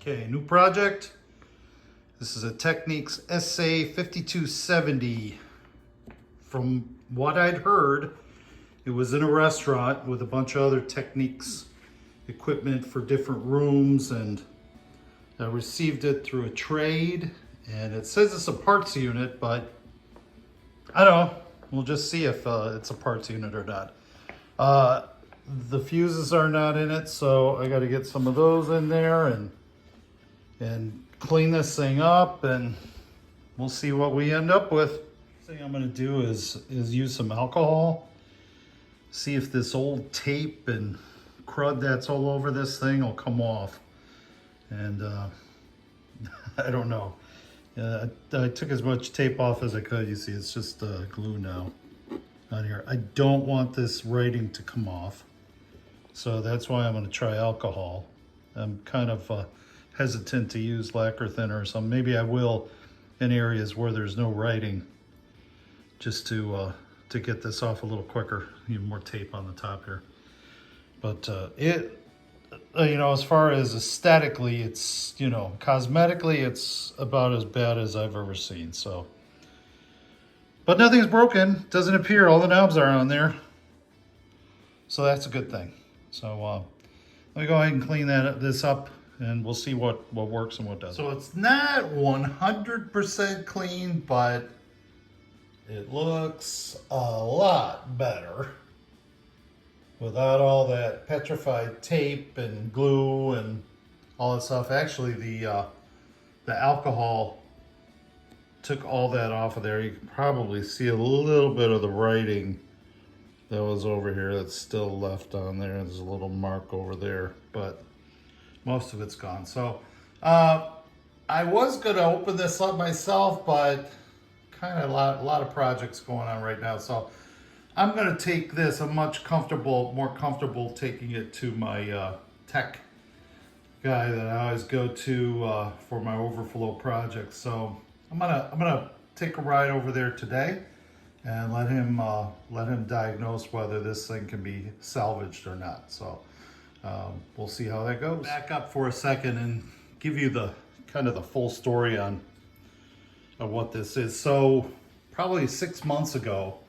Okay, new project. This is a Technics SA-5270. From what I'd heard, it was in a restaurant with a bunch of other Technics equipment for different rooms, and I received it through a trade, and it says it's a parts unit, but I don't know. We'll just see if it's a parts unit or not. The fuses are not in it, so I got to get some of those in there and clean this thing up, and we'll see what we end up with. First thing I'm going to do is use some alcohol, see if this old tape and crud that's all over this thing will come off. And I don't know. I took as much tape off as I could. You see, it's just glue now on here. I don't want this writing to come off, so that's why I'm going to try alcohol. I'm kind of hesitant to use lacquer thinner or something. Maybe I will in areas where there's no writing, just to get this off a little quicker. Even more tape on the top here. But as far as aesthetically, it's, cosmetically, it's about as bad as I've ever seen. So, but nothing's broken. Doesn't appear. All the knobs are on there, so that's a good thing. So let me go ahead and clean this up, and we'll see what works and what doesn't. So it's not 100% clean, but it looks a lot better without all that petrified tape and glue and all that stuff. Actually, the alcohol took all that off of there. You can probably see a little bit of the writing that was over here that's still left on there. There's a little mark over there, but most of it's gone. So I was gonna open this up myself, but kind of a lot of projects going on right now. So I'm gonna take this. I'm more comfortable taking it to my tech guy that I always go to for my overflow projects. So I'm gonna take a ride over there today and let him diagnose whether this thing can be salvaged or not. So we'll see how that goes. Back up for a second and give you the kind of the full story on what this is. So probably 6 months ago,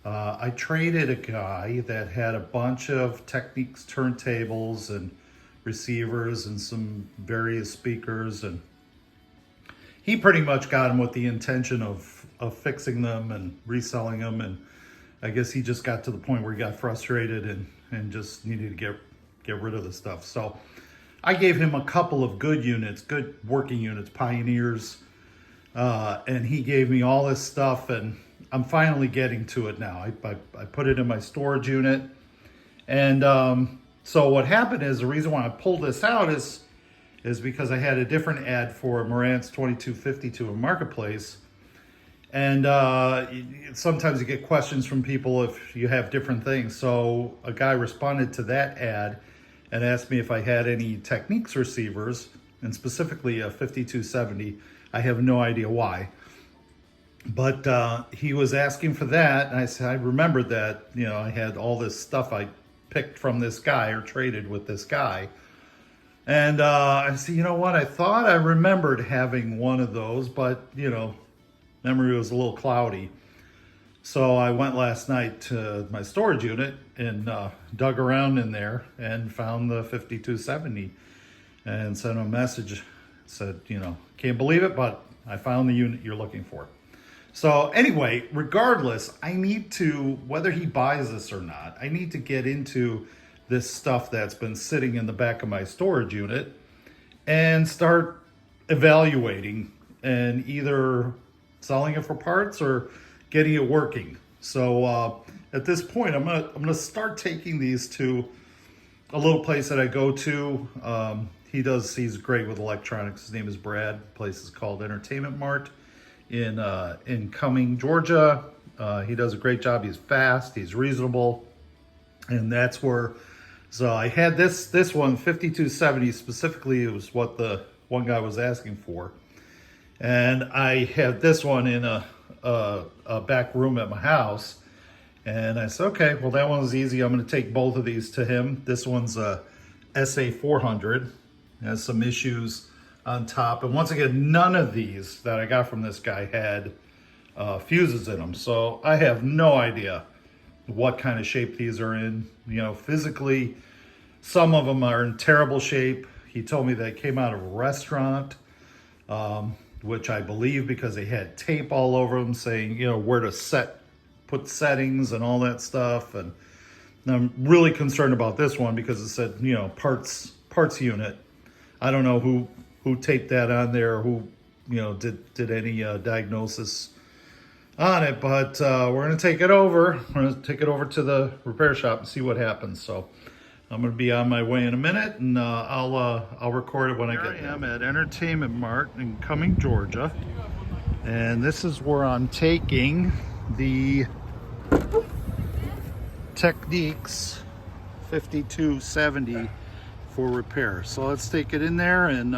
I traded a guy that had a bunch of Technics turntables and receivers and some various speakers, and he pretty much got them with the intention of fixing them and reselling them, and I guess he just got to the point where he got frustrated and just needed to get rid of the stuff. So I gave him a couple of good units, good working units, Pioneers, and he gave me all this stuff, and I'm finally getting to it now. I put it in my storage unit, and so what happened is, the reason why I pulled this out is because I had a different ad for Marantz 2252 in Marketplace, and sometimes you get questions from people if you have different things. So a guy responded to that ad and asked me if I had any Technics receivers, and specifically a 5270. I have no idea why. But he was asking for that, and I said, I remembered that, I had all this stuff I picked from this guy or traded with this guy. And I said, you know what? I thought I remembered having one of those, but, memory was a little cloudy. So I went last night to my storage unit and dug around in there and found the 5270 and sent him a message. Said, can't believe it, but I found the unit you're looking for. So anyway, regardless, I need to, whether he buys this or not, I need to get into this stuff that's been sitting in the back of my storage unit and start evaluating and either selling it for parts or getting it working. So at this point, I'm gonna start taking these to a little place that I go to. He's great with electronics. His name is Brad. The place is called Entertainment Mart in Cumming, Georgia. He does a great job. He's fast, he's reasonable, and that's where. So I had this one, 5270 specifically. It was what the one guy was asking for, and I had this one in a back room at my house, and I said, okay, well, that one was easy. I'm going to take both of these to him. This one's a SA-400. It has some issues on top. And once again, none of these that I got from this guy had fuses in them. So I have no idea what kind of shape these are in. You know, physically, some of them are in terrible shape. He told me they came out of a restaurant, which I believe because they had tape all over them saying, you know, where to put settings and all that stuff. And I'm really concerned about this one because it said, you know, parts unit. I don't know who taped that on there, who, you know, did any diagnosis on it, but we're gonna take it over. We're gonna take it over to the repair shop and see what happens. So I'm gonna be on my way in a minute, and I'll record it when I get there. I am at Entertainment Mart in Cumming, Georgia, and this is where I'm taking the Technics 5270 for repair. So let's take it in there and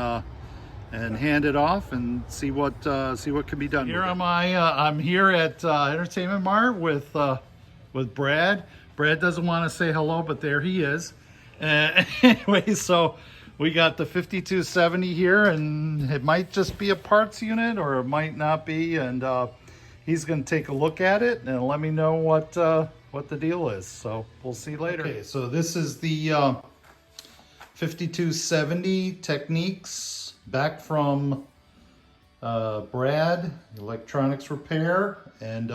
hand it off and see what can be done. Here am I. I'm here at Entertainment Mart with Brad. Brad doesn't want to say hello, but there he is. Anyway, so we got the 5270 here, and it might just be a parts unit or it might not be. And he's going to take a look at it and let me know what the deal is. So we'll see later. Okay, so this is the 5270 Technics, back from Brad, Electronics Repair, and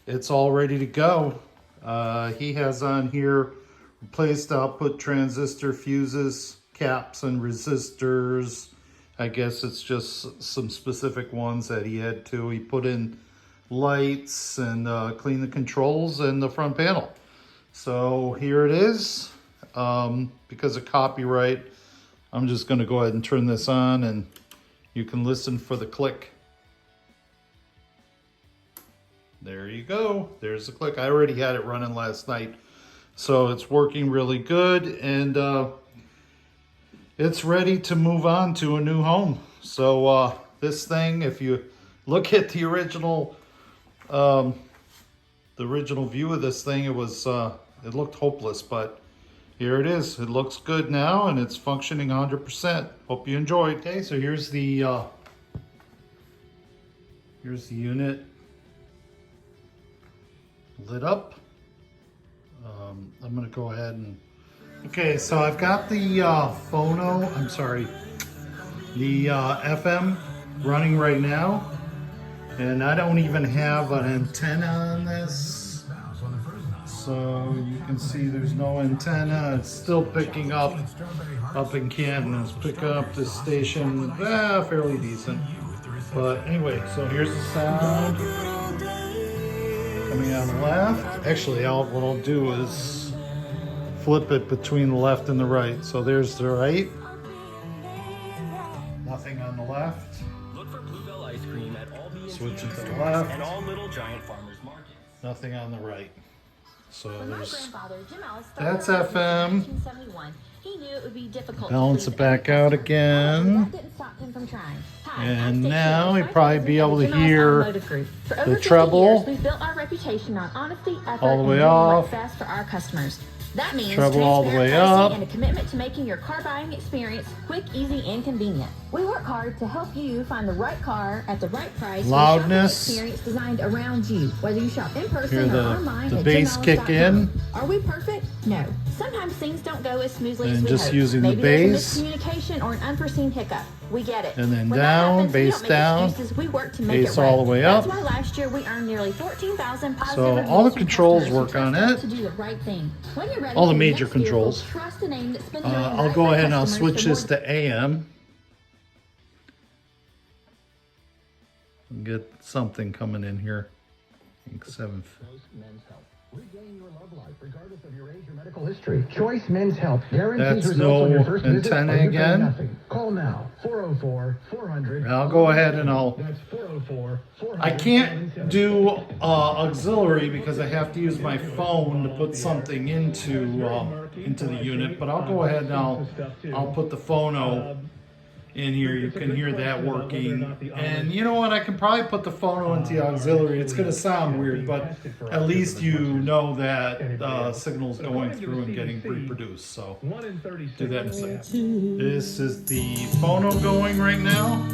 it's all ready to go. He has on here replaced output transistor fuses, caps, and resistors. I guess it's just some specific ones that he had to. He put in lights and clean the controls and the front panel. So here it is. Because of copyright, I'm just going to go ahead and turn this on and you can listen for the click. There you go. There's the click. I already had it running last night, so it's working really good, and it's ready to move on to a new home. So this thing, if you look at the original view of this thing, it looked hopeless, but here it is. It looks good now, and it's functioning 100%. Hope you enjoyed. Okay, so here's the unit lit up. I'm gonna go ahead and. Okay, so I've got the the FM running right now, and I don't even have an antenna on this. So you can see there's no antenna. It's still picking up in Canton. It's picking up this station fairly decent. But anyway, so here's the sound coming on the left. Actually, what I'll do is flip it between the left and the right. So there's the right. Nothing on the left. Switch it to the left. Nothing on the right. So that's FM. Balance it back out again. And now you'll probably be able to hear the treble all the way off. That means treble all the way up, and a commitment to making your car buying experience quick, easy, and convenient. We work hard to help you find the right car at the right price. Loudness. Experience designed around you, whether you shop in person Hear or online. The bass kick in. Are we perfect? No. Sometimes things don't go as smoothly as and we just hope. using Maybe the bass. there's a miscommunication or an unforeseen hiccup. We get it. And then when down, happens, bass down, we work to make bass it right. all the way up. That's why last year we earned nearly 14,000 positive So reviews all the from controls customers work on who trust us it. to do the right thing. When you're ready All the for major next vehicle, controls. trust the name that's been doing I'll right go by ahead and I'll customers switch for this to AM. Get something coming in here. I think 7. Regain your love life, regardless of your age or medical history. Choice Men's Health guarantees That's results on your no first visit, antenna or you pay again. nothing. Call now, 404-400. I'll go ahead and That's 404-400. I can't do auxiliary because I have to use my phone to put something into the unit. But I'll go ahead and I'll put the phono in here, you can hear that working. And you know what, I can probably put the phono into the auxiliary. It's going to sound weird, but at least you know that signal's going through and getting reproduced. So do that in a second. This is the phono going right now.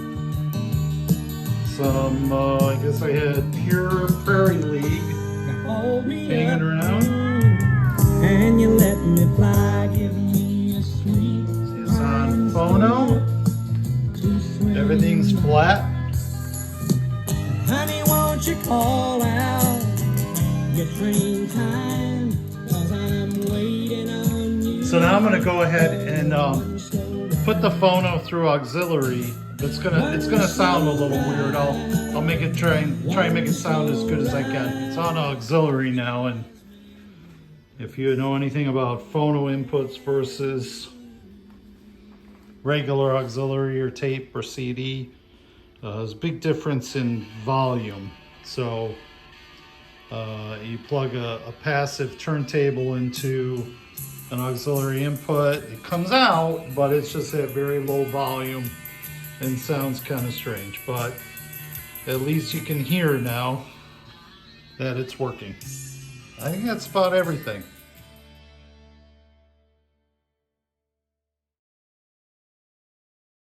Some, I guess I had Pure Prairie League hanging around. And you let me fly, give me a sweet. It's on phono. Everything's flat. Honey, won't you call out your train time? 'Cause I'm waiting on you. So now I'm gonna go ahead and put the phono through auxiliary. It's gonna sound a little weird. I'll make it try and make it sound as good as I can. It's on auxiliary now, and if you know anything about phono inputs versus regular auxiliary or tape or CD, there's a big difference in volume. So you plug a passive turntable into an auxiliary input, it comes out, but it's just at very low volume and sounds kind of strange. But at least you can hear now that it's working. I think that's about everything.